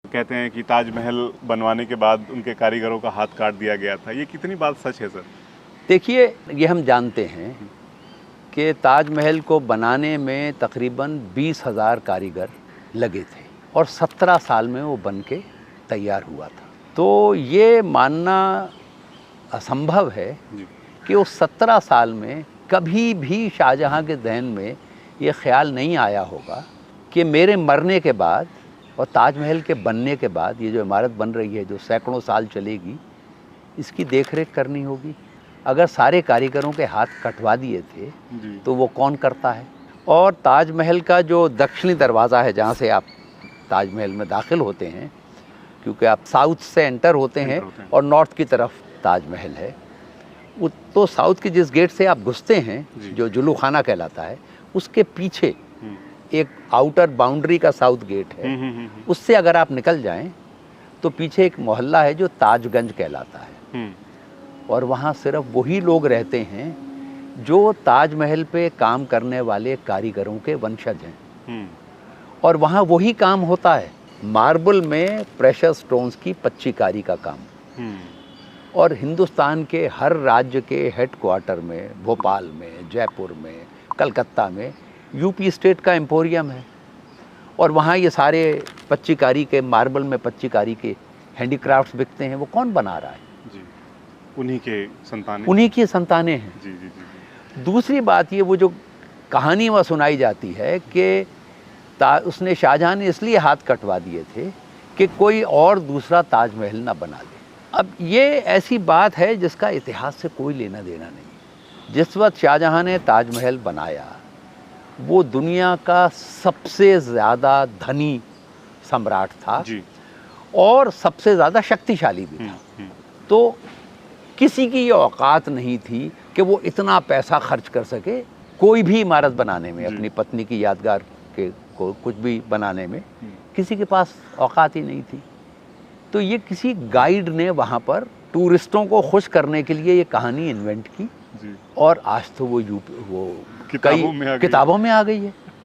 कहते हैं कि ताजमहल बनवाने के बाद उनके कारीगरों का हाथ काट दिया गया था, ये कितनी बात सच है सर? देखिए, ये हम जानते हैं कि ताजमहल को बनाने में तकरीबन 20,000 कारीगर लगे थे और 17 साल में वो बन के तैयार हुआ था। तो ये मानना असंभव है कि उस 17 साल में कभी भी शाहजहाँ के जहन में ये ख्याल नहीं आया होगा कि मेरे मरने के बाद और ताजमहल के बनने के बाद ये जो इमारत बन रही है, जो सैकड़ों साल चलेगी, इसकी देखरेख करनी होगी। अगर सारे कारीगरों के हाथ कटवा दिए थे तो वो कौन करता है? और ताजमहल का जो दक्षिणी दरवाज़ा है, जहाँ से आप ताजमहल में दाखिल होते हैं, क्योंकि आप साउथ से एंटर होते हैं और नॉर्थ की तरफ ताजमहल है, तो साउथ के जिस गेट से आप घुसते हैं, जो जुलू खाना कहलाता है, उसके पीछे एक आउटर बाउंड्री का साउथ गेट है। उससे अगर आप निकल जाएं तो पीछे एक मोहल्ला है जो ताजगंज कहलाता है और वहाँ सिर्फ वही लोग रहते हैं जो ताजमहल पे काम करने वाले कारीगरों के वंशज हैं और वहाँ वही काम होता है, मार्बल में प्रेशर स्टोन्स की पच्चीकारी का काम। और हिंदुस्तान के हर राज्य के हेडक्वार्टर में, भोपाल में, जयपुर में, कलकत्ता में यूपी स्टेट का एम्पोरियम है और वहाँ ये सारे पच्चीकारी के, मार्बल में पच्चीकारी के हैंडीक्राफ्ट्स बिकते हैं। वो कौन बना रहा है? जी, उन्हीं की संतानें हैं। जी, जी, जी। दूसरी बात ये, वो जो कहानी वह सुनाई जाती है कि उसने, शाहजहाँ ने इसलिए हाथ कटवा दिए थे कि कोई और दूसरा ताजमहल ना बना ले। अब ये ऐसी बात है जिसका इतिहास से कोई लेना देना नहीं। जिस वक्त शाहजहाँ ने ताजमहल बनाया, वो दुनिया का सबसे ज़्यादा धनी सम्राट था जी। और सबसे ज़्यादा शक्तिशाली भी था। तो किसी की ये औकात नहीं थी कि वो इतना पैसा खर्च कर सके कोई भी इमारत बनाने में, अपनी पत्नी की यादगार के को कुछ भी बनाने में किसी के पास औकात ही नहीं थी। तो ये किसी गाइड ने वहाँ पर टूरिस्टों को खुश करने के लिए ये कहानी इन्वेंट की और आज तो वो कई किताबों में आ गई है।